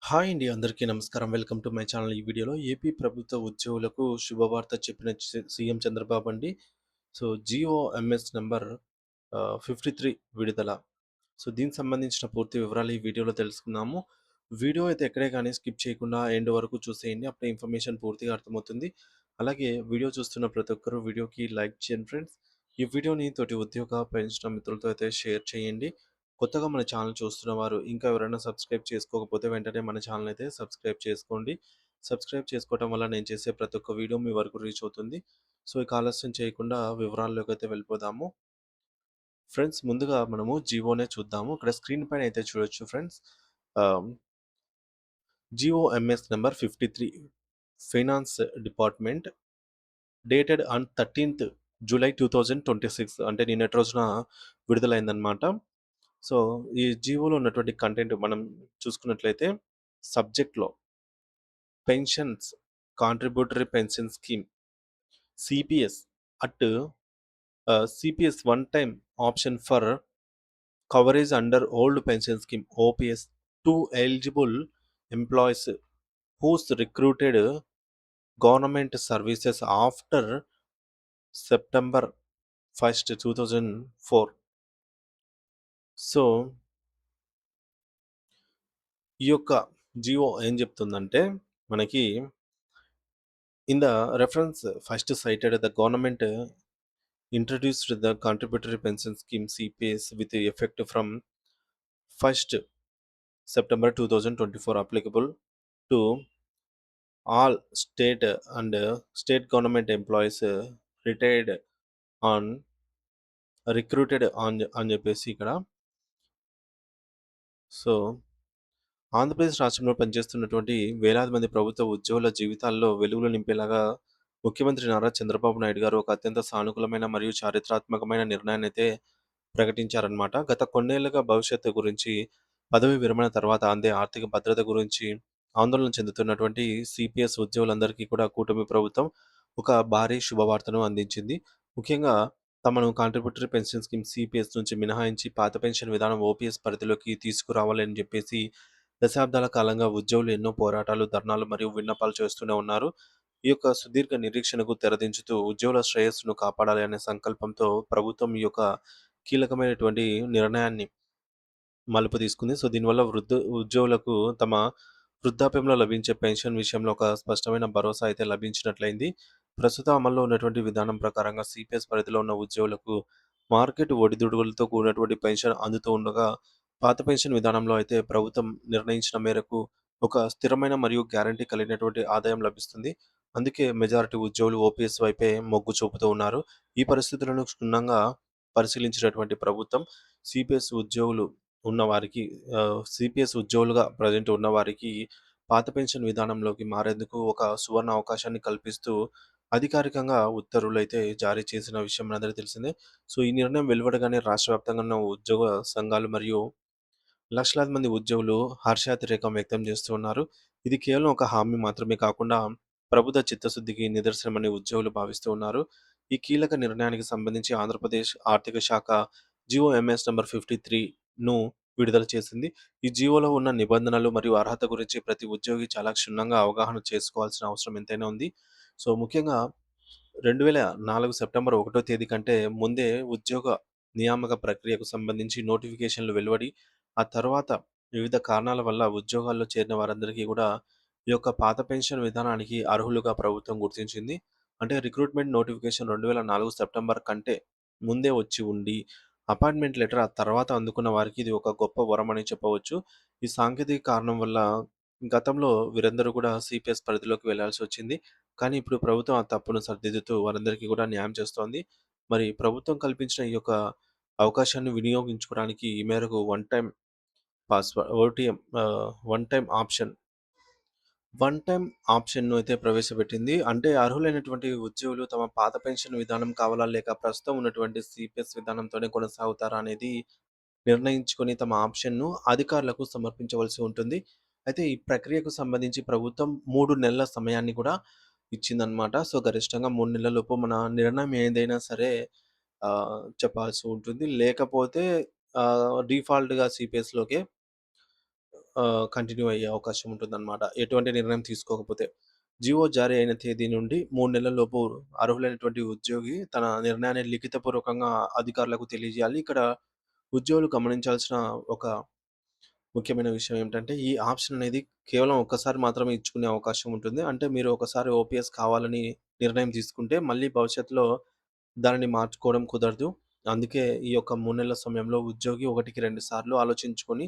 Hi అండి. అందరికీ నమస్కారం. Welcome to my channel. ఈ వీడియోలో ఏపీ ప్రభుత్వ ఉద్యోగులకు శుభవార్త చెప్పిన సీఎం చంద్రబాబు అండి. సో, జీఓఎంఎస్ నంబర్ 53 విడుదల. సో, దీనికి సంబంధించిన పూర్తి వివరాలు ఈ వీడియోలో తెలుసుకుందాము. వీడియో అయితే ఎక్కడే గాని స్కిప్ చేయకుండా ఎండ్ వరకు చూసేయండి. అప్పుడే ఇన్ఫర్మేషన్ పూర్తిగా అర్థమవుతుంది. అలాగే వీడియో చూస్తున్న ప్రతి ఒక్కరు వీడియోకి లైక్ చేయండి ఫ్రెండ్స్. ఈ వీడియోని తోటి ఉద్యోగ పెన్షన్ మిత్రులతో అయితే షేర్ చేయండి. కొత్తగా మన ఛానల్ చూస్తున్న వారు ఇంకా ఎవరైనా సబ్స్క్రైబ్ చేసుకోకపోతే వెంటనే మన ఛానల్ అయితే సబ్స్క్రైబ్ చేసుకోండి. సబ్స్క్రైబ్ చేసుకోవటం వల్ల నేను చేసే ప్రతి ఒక్క వీడియో మీ వరకు రీచ్ అవుతుంది. సో, ఇక ఆలస్యం చేయకుండా వివరాల్లోకి అయితే వెళ్ళిపోదాము. ఫ్రెండ్స్, ముందుగా మనము జియోనే చూద్దాము. ఇక్కడ స్క్రీన్ పైన అయితే చూడొచ్చు friends. Ah, GOMS number 53 finance department dated on 13థ్ జూలై 2026 అంటే నిన్నటి రోజున విడుదలైందనమాట. సో, ఈ జీవోలో ఉన్నటువంటి కంటెంట్ మనం చూసుకున్నట్లయితే సబ్జెక్ట్‌లో pensions, contributory pension scheme, CPS at CPS one time option for coverage under old pension scheme OPS to eligible employees whose recruited government services after September 1, 2004. So, ఈ యొక్క జియో ఏం చెప్తుందంటే మనకి in the reference first cited the government introduced the contributory pension scheme CPS with effect from 1st September 2024 applicable to all state and state government employees retired on recruited అని చెప్పేసి ఇక్కడ. So, Andhra Pradesh రాష్ట్రంలో పనిచేస్తున్నటువంటి వేలాది మంది ప్రభుత్వ ఉద్యోగుల జీవితాల్లో వెలుగులు నింపేలాగా ముఖ్యమంత్రి నారా చంద్రబాబు నాయుడు గారు ఒక అత్యంత సానుకూలమైన మరియు చారిత్రాత్మకమైన నిర్ణయాన్నయితే ప్రకటించారనమాట. గత కొన్నేళ్లుగా భవిష్యత్తు గురించి, పదవీ విరమణ తర్వాత అందే ఆర్థిక భద్రత గురించి ఆందోళన చెందుతున్నటువంటి సీపీఎస్ ఉద్యోగులందరికీ కూడా కూటమి ప్రభుత్వం ఒక భారీ శుభవార్తను అందించింది. ముఖ్యంగా తమను కాంట్రిబ్యూటరీ పెన్షన్ స్కీమ్ సీపీఎస్ నుంచి మినహాయించి పాత పెన్షన్ విధానం ఓపీఎస్ పరిధిలోకి తీసుకురావాలని చెప్పేసి దశాబ్దాల కాలంగా ఉద్యోగులు ఎన్నో పోరాటాలు, ధర్నాలు మరియు విన్నపాలు చేస్తూనే ఉన్నారు. ఈ యొక్క సుదీర్ఘ నిరీక్షణకు తెరదించుతూ ఉద్యోగుల శ్రేయస్సును కాపాడాలి అనే సంకల్పంతో ప్రభుత్వం ఈ యొక్క కీలకమైనటువంటి నిర్ణయాన్ని మలుపు తీసుకుంది. సో, దీనివల్ల ఉద్యోగులకు తమ వృద్ధాప్యంలో లభించే పెన్షన్ విషయంలో ఒక స్పష్టమైన భరోసా అయితే లభించినట్లయింది. ప్రస్తుతం అమల్లో ఉన్నటువంటి విధానం ప్రకారంగా సీపీఎస్ పరిధిలో ఉన్న ఉద్యోగులకు మార్కెట్ ఒడిదుడుకులతో కూడినటువంటి పెన్షన్ అందుతూ ఉండగా, పాత పెన్షన్ విధానంలో అయితే ప్రభుత్వం నిర్ణయించిన మేరకు ఒక స్థిరమైన మరియు గ్యారంటీ కలిగినటువంటి ఆదాయం లభిస్తుంది. అందుకే మెజారిటీ ఉద్యోగులు ఓపీఎస్ వైపే మొగ్గు చూపుతూ ఉన్నారు. ఈ పరిస్థితులను క్షుణ్ణంగా పరిశీలించినటువంటి ప్రభుత్వం సిపిఎస్ ఉద్యోగులు ఉన్నవారికి సిపిఎస్ ఉద్యోగులుగా ప్రెజెంట్ ఉన్నవారికి పాత పెన్షన్ విధానంలోకి మారేందుకు ఒక సువర్ణ అవకాశాన్ని కల్పిస్తూ అధికారికంగా ఉత్తర్వులైతే జారీ చేసిన విషయం మనందరికీ తెలిసిందే. సో, ఈ నిర్ణయం వెలువడగానే రాష్ట్ర వ్యాప్తంగా ఉన్న ఉద్యోగ సంఘాలు మరియు లక్షలాది మంది ఉద్యోగులు హర్షాతిరేకం వ్యక్తం చేస్తూ ఉన్నారు. ఇది కేవలం ఒక హామీ మాత్రమే కాకుండా ప్రభుత్వ చిత్తశుద్ధికి నిదర్శనమని ఉద్యోగులు భావిస్తూ ఉన్నారు. ఈ కీలక నిర్ణయానికి సంబంధించి ఆంధ్రప్రదేశ్ ఆర్థిక శాఖ జీఓఎంఎస్ నంబర్ 53ను విడుదల చేసింది. ఈ జీవోలో ఉన్న నిబంధనలు మరియు అర్హత గురించి ప్రతి ఉద్యోగి చాలా క్షుణ్ణంగా అవగాహన చేసుకోవాల్సిన అవసరం ఎంతైనా ఉంది. సో, ముఖ్యంగా 2004 సెప్టెంబర్ 1 తేదీ కంటే ముందే ఉద్యోగ నియామక ప్రక్రియకు సంబంధించి నోటిఫికేషన్లు వెలువడి, ఆ తర్వాత వివిధ కారణాల వల్ల ఉద్యోగాల్లో చేరిన వారందరికీ కూడా ఈ యొక్క పాత పెన్షన్ విధానానికి అర్హులుగా ప్రభుత్వం గుర్తించింది. అంటే రిక్రూట్‌మెంట్ నోటిఫికేషన్ 2004 సెప్టెంబర్ కంటే ముందే వచ్చి ఉండి, అపాయింట్‌మెంట్ లెటర్ ఆ తర్వాత అందుకున్న వారికి ఇది ఒక గొప్ప వరమని చెప్పవచ్చు. ఈ సాంకేతిక కారణం వల్ల గతంలో వీరందరూ కూడా సీపీఎస్ పరిధిలోకి వెళ్లాల్సొచ్చింది. కానీ ఇప్పుడు ప్రభుత్వం ఆ తప్పును సరిదిద్దుతూ వారందరికీ కూడా న్యాయం చేస్తోంది. మరి ప్రభుత్వం కల్పించిన ఈ యొక్క అవకాశాన్ని వినియోగించుకోవడానికి ఈ మేరకు వన్ టైమ్ ఆప్షన్‌ను అయితే ప్రవేశపెట్టింది. అంటే అర్హులైనటువంటి ఉద్యోగులు తమ పాత పెన్షన్ విధానం కావాలా? లేక ప్రస్తుతం ఉన్నటువంటి సీపీఎస్ విధానంతోనే కొనసాగుతారా? అనేది నిర్ణయించుకొని తమ ఆప్షన్‌ను అధికారులకు సమర్పించవలసి ఉంటుంది. అయితే ఈ ప్రక్రియకు సంబంధించి ప్రభుత్వం 3 నెలల సమయాన్ని కూడా ఇచ్చిందనమాట. సో, గరిష్టంగా 3 నెలలలోపు మన నిర్ణయం ఏదైనా సరే చెప్పాల్సి ఉంటుంది. లేకపోతే డిఫాల్ట్‌గా సీపీఎస్‌లోకే కంటిన్యూ అయ్యే అవకాశం ఉంటుందన్నమాట. ఎటువంటి నిర్ణయం తీసుకోకపోతే. జీవో జారీ అయిన తేదీ నుండి 3 నెలల్లోపు అర్హులైనటువంటి ఉద్యోగి తన నిర్ణయాన్ని లిఖితపూర్వకంగా అధికారులకు తెలియజేయాలి. ఇక్కడ ఉద్యోగులు గమనించాల్సిన ఒక ముఖ్యమైన విషయం ఏమిటంటే, ఈ ఆప్షన్ అనేది కేవలం ఒక్కసారి మాత్రమే ఇచ్చుకునే అవకాశం ఉంటుంది. అంటే మీరు ఒకసారి ఓపీఎస్ కావాలని నిర్ణయం తీసుకుంటే, మళ్ళీ భవిష్యత్తులో దానిని మార్చుకోవడం కుదరదు. అందుకే ఈ యొక్క 3 నెలల సమయంలో ఉద్యోగి 1కి 2 సార్లు ఆలోచించుకొని,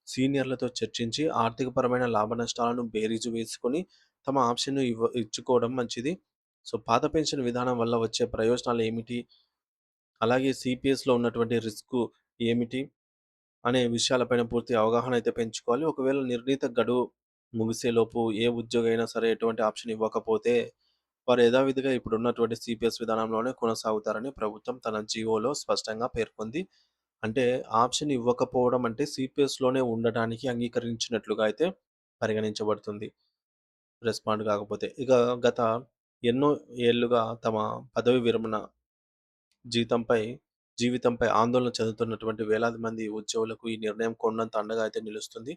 సీనియర్లతో చర్చించి, ఆర్థికపరమైన లాభనష్టాలను బేరీజు వేసుకొని, తమ ఆప్షన్‌ను ఇచ్చుకోవడం మంచిది. సో, పాత పెన్షన్ విధానం వల్ల వచ్చే ప్రయోజనాలు ఏమిటి? అలాగే సీపీఎస్‌లో ఉన్నటువంటి రిస్కు ఏమిటి? అనే విషయాలపైన పూర్తి అవగాహన అయితే పెంచుకోవాలి. ఒకవేళ నిర్ణీత గడువు ముగిసేలోపు ఏ ఉద్యోగి అయినా సరే ఎటువంటి ఆప్షన్ ఇవ్వకపోతే, వారు యథావిధిగా ఇప్పుడున్నటువంటి సీపీఎస్ విధానంలోనే కొనసాగుతారని ప్రభుత్వం తన జీవోలో స్పష్టంగా పేర్కొంది. అంటే ఆప్షన్ ఇవ్వకపోవడం అంటే సీపీఎస్‌లోనే ఉండటానికి అంగీకరించినట్లుగా అయితే పరిగణించబడుతుంది. రెస్పాండ్ కాకపోతే. ఇక గత ఎన్నో ఏళ్లుగా తమ పదవి విరమణ జీతంపై జీవితంపై ఆందోళన చెందుతున్నటువంటి వేలాది మంది ఉద్యోగులకు ఈ నిర్ణయం కొండంత అండగా అయితే నిలుస్తుంది.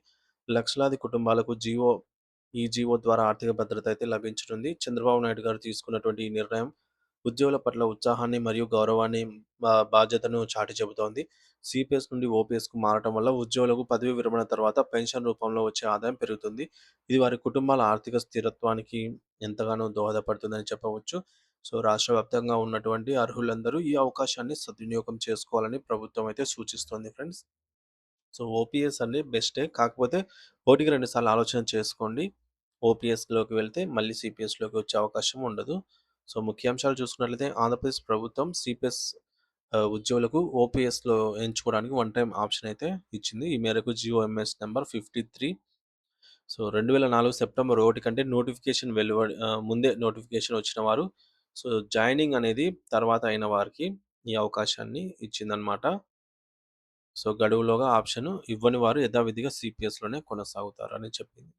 లక్షలాది కుటుంబాలకు ఈ జీవో ద్వారా ఆర్థిక భద్రత అయితే లభించనుంది. చంద్రబాబు నాయుడు గారు తీసుకున్నటువంటి ఈ నిర్ణయం ఉద్యోగుల పట్ల ఉత్సాహాన్ని మరియు గౌరవాన్ని బాధ్యతను చాటి చెబుతోంది. సీపీఎస్ నుండి ఓపీఎస్‌కు మారటం వల్ల ఉద్యోగులకు పదవీ విరమణ తర్వాత పెన్షన్ రూపంలో వచ్చే ఆదాయం పెరుగుతుంది. ఇది వారి కుటుంబాల ఆర్థిక స్థిరత్వానికి ఎంతగానో దోహదపడుతుందని చెప్పవచ్చు. సో, రాష్ట్ర వ్యాప్తంగా ఉన్నటువంటి అర్హులందరూ ఈ అవకాశాన్ని సద్వినియోగం చేసుకోవాలని ప్రభుత్వం అయితే సూచిస్తోంది ఫ్రెండ్స్. సో, ఓపీఎస్ అనేది బెస్టే. కాకపోతే ఒకటికి 2 సార్లు ఆలోచన చేసుకోండి. ఓపీఎస్‌లోకి వెళ్తే మళ్ళీ సీపీఎస్‌లోకి వచ్చే అవకాశం ఉండదు. సో, ముఖ్యాంశాలు చూసుకున్నట్లయితే ఆంధ్రప్రదేశ్ ప్రభుత్వం సీపీఎస్ ఉద్యోగులకు ఓపీఎస్‌లో ఎంచుకోవడానికి వన్ టైమ్ ఆప్షన్ అయితే ఇచ్చింది. ఈ మేరకు జీఓఎంఎస్ నంబర్ 53 సో, 2004 సెప్టెంబర్ 1 కంటే ముందే నోటిఫికేషన్ వచ్చిన వారు సో, జాయినింగ్ అనేది తర్వాత అయిన వారికి ఈ అవకాశాన్ని ఇచ్చిందనమాట. సో, గడువులోగా ఆప్షన్ ఇవ్వని వారు యథావిధిగా సీపీఎస్‌లోనే కొనసాగుతారని చెప్పింది.